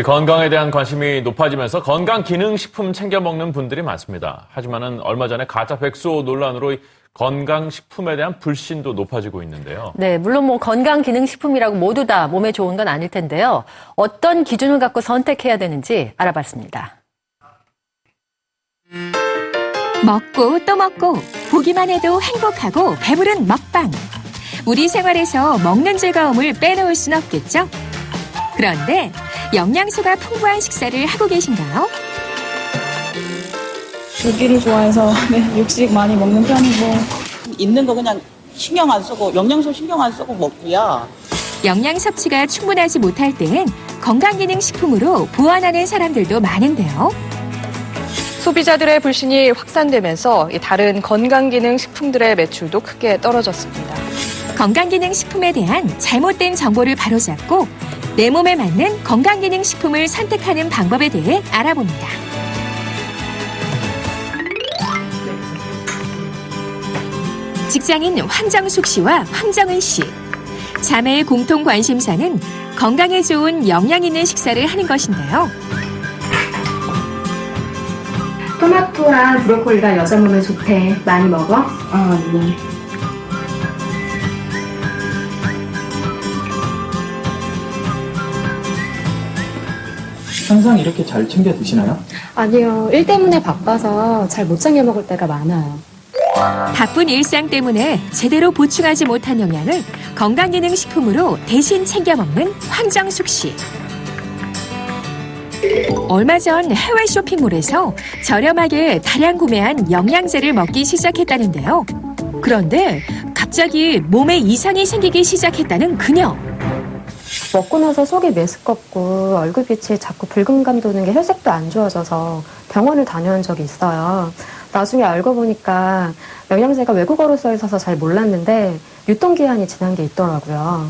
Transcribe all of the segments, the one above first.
건강에 대한 관심이 높아지면서 건강기능식품 챙겨 먹는 분들이 많습니다. 하지만은 얼마 전에 가짜 백수 논란으로 건강식품에 대한 불신도 높아지고 있는데요. 네, 물론 건강기능식품이라고 모두 다 몸에 좋은 건 아닐 텐데요. 어떤 기준을 갖고 선택해야 되는지 알아봤습니다. 먹고 또 먹고 보기만 해도 행복하고 배부른 먹방. 우리 생활에서 먹는 즐거움을 빼놓을 순 없겠죠? 그런데 영양소가 풍부한 식사를 하고 계신가요? 고기를 좋아해서 육식 많이 먹는 편이고 있는 거 그냥 신경 안 쓰고 영양소 신경 안 쓰고 먹고요. 영양 섭취가 충분하지 못할 땐 건강기능식품으로 보완하는 사람들도 많은데요. 소비자들의 불신이 확산되면서 다른 건강기능식품들의 매출도 크게 떨어졌습니다. 건강기능식품에 대한 잘못된 정보를 바로잡고 내 몸에 맞는 건강기능식품을 선택하는 방법에 대해 알아봅니다. 직장인 황정숙 씨와 황정은 씨. 자매의 공통 관심사는 건강에 좋은 영양 있는 식사를 하는 것인데요. 토마토랑 브로콜리가 여자 몸에 좋대. 많이 먹어? 네. 항상 이렇게 잘 챙겨 드시나요? 아니요. 일 때문에 바빠서 잘 못 챙겨 먹을 때가 많아요. 바쁜 일상 때문에 제대로 보충하지 못한 영양을 건강기능식품으로 대신 챙겨 먹는 황정숙 씨. 얼마 전 해외 쇼핑몰에서 저렴하게 다량 구매한 영양제를 먹기 시작했다는데요. 그런데 갑자기 몸에 이상이 생기기 시작했다는 그녀. 먹고 나서 속이 메스껍고 얼굴빛이 자꾸 붉은감 도는 게 혈색도 안 좋아져서 병원을 다녀온 적이 있어요. 나중에 알고 보니까 영양제가 외국어로 써 있어서 잘 몰랐는데 유통기한이 지난 게 있더라고요.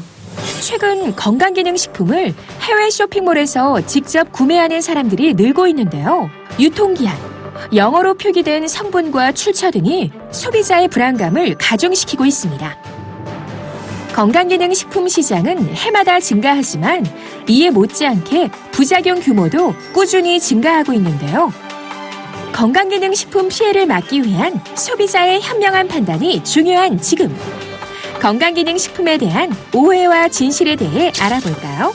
최근 건강기능식품을 해외 쇼핑몰에서 직접 구매하는 사람들이 늘고 있는데요. 유통기한, 영어로 표기된 성분과 출처 등이 소비자의 불안감을 가중시키고 있습니다. 건강기능식품 시장은 해마다 증가하지만 이에 못지않게 부작용 규모도 꾸준히 증가하고 있는데요. 건강기능식품 피해를 막기 위한 소비자의 현명한 판단이 중요한 지금. 건강기능식품에 대한 오해와 진실에 대해 알아볼까요?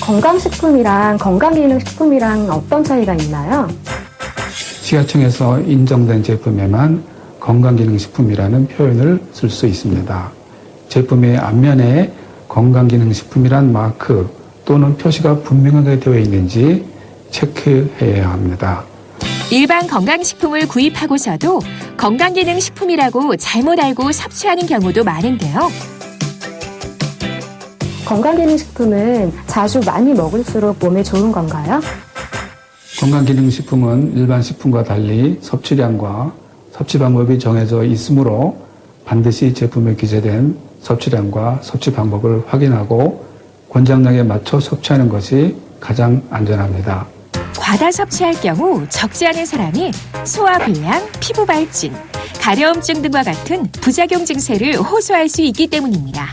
건강식품이랑 건강기능식품이랑 어떤 차이가 있나요? 식약청에서 인정된 제품에만 건강기능식품이라는 표현을 쓸 수 있습니다. 제품의 앞면에 건강기능식품이란 마크 또는 표시가 분명하게 되어 있는지 체크해야 합니다. 일반 건강식품을 구입하고서도 건강기능식품이라고 잘못 알고 섭취하는 경우도 많은데요. 건강기능식품은 자주 많이 먹을수록 몸에 좋은 건가요? 건강기능식품은 일반 식품과 달리 섭취량과 섭취 방법이 정해져 있으므로 반드시 제품에 기재된 섭취량과 섭취 방법을 확인하고 권장량에 맞춰 섭취하는 것이 가장 안전합니다. 과다 섭취할 경우 적지 않은 사람이 소화불량, 피부 발진, 가려움증 등과 같은 부작용 증세를 호소할 수 있기 때문입니다.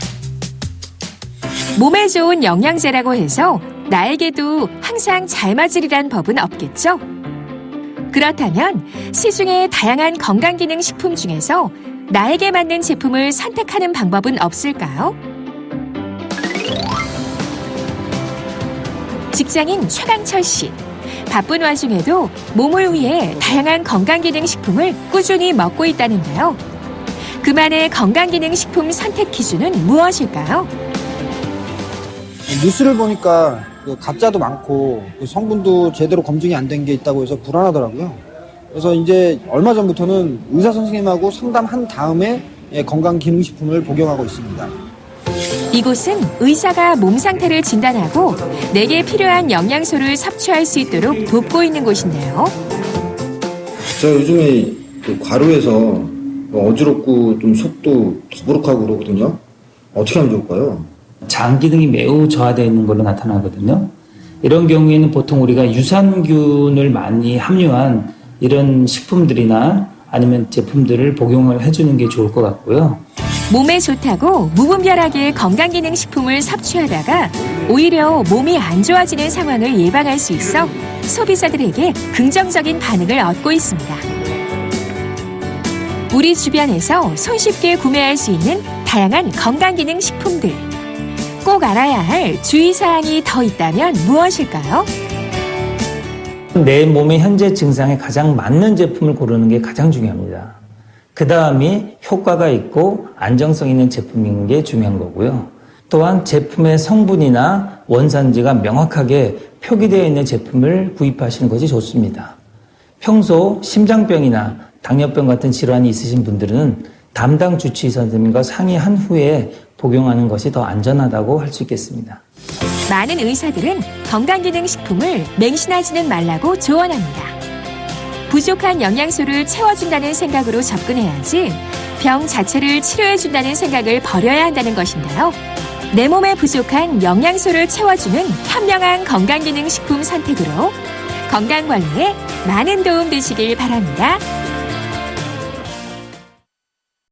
몸에 좋은 영양제라고 해서 나에게도 항상 잘 맞으리란 법은 없겠죠? 그렇다면 시중의 다양한 건강기능식품 중에서 나에게 맞는 제품을 선택하는 방법은 없을까요? 직장인 최강철 씨. 바쁜 와중에도 몸을 위해 다양한 건강기능식품을 꾸준히 먹고 있다는데요. 그만의 건강기능식품 선택 기준은 무엇일까요? 뉴스를 보니까 가짜도 많고 성분도 제대로 검증이 안 된 게 있다고 해서 불안하더라고요. 그래서 이제 얼마 전부터는 의사 선생님하고 상담한 다음에 건강기능식품을 복용하고 있습니다. 이곳은 의사가 몸 상태를 진단하고 내게 필요한 영양소를 섭취할 수 있도록 돕고 있는 곳인데요. 제가 요즘에 과로해서 어지럽고 좀 속도 더부룩하고 그러거든요. 어떻게 하면 좋을까요? 장 기능이 매우 저하되어 있는 걸로 나타나거든요. 이런 경우에는 보통 우리가 유산균을 많이 함유한 이런 식품들이나 아니면 제품들을 복용을 해주는 게 좋을 것 같고요. 몸에 좋다고 무분별하게 건강기능식품을 섭취하다가 오히려 몸이 안 좋아지는 상황을 예방할 수 있어 소비자들에게 긍정적인 반응을 얻고 있습니다. 우리 주변에서 손쉽게 구매할 수 있는 다양한 건강기능식품들. 꼭 알아야 할 주의사항이 더 있다면 무엇일까요? 내 몸의 현재 증상에 가장 맞는 제품을 고르는 게 가장 중요합니다. 그 다음이 효과가 있고 안정성 있는 제품인 게 중요한 거고요. 또한 제품의 성분이나 원산지가 명확하게 표기되어 있는 제품을 구입하시는 것이 좋습니다. 평소 심장병이나 당뇨병 같은 질환이 있으신 분들은 담당 주치의 선생님과 상의한 후에 복용하는 것이 더 안전하다고 할 수 있겠습니다. 많은 의사들은 건강기능식품을 맹신하지는 말라고 조언합니다. 부족한 영양소를 채워준다는 생각으로 접근해야지 병 자체를 치료해준다는 생각을 버려야 한다는 것인데요. 내 몸에 부족한 영양소를 채워주는 현명한 건강기능식품 선택으로 건강관리에 많은 도움 되시길 바랍니다.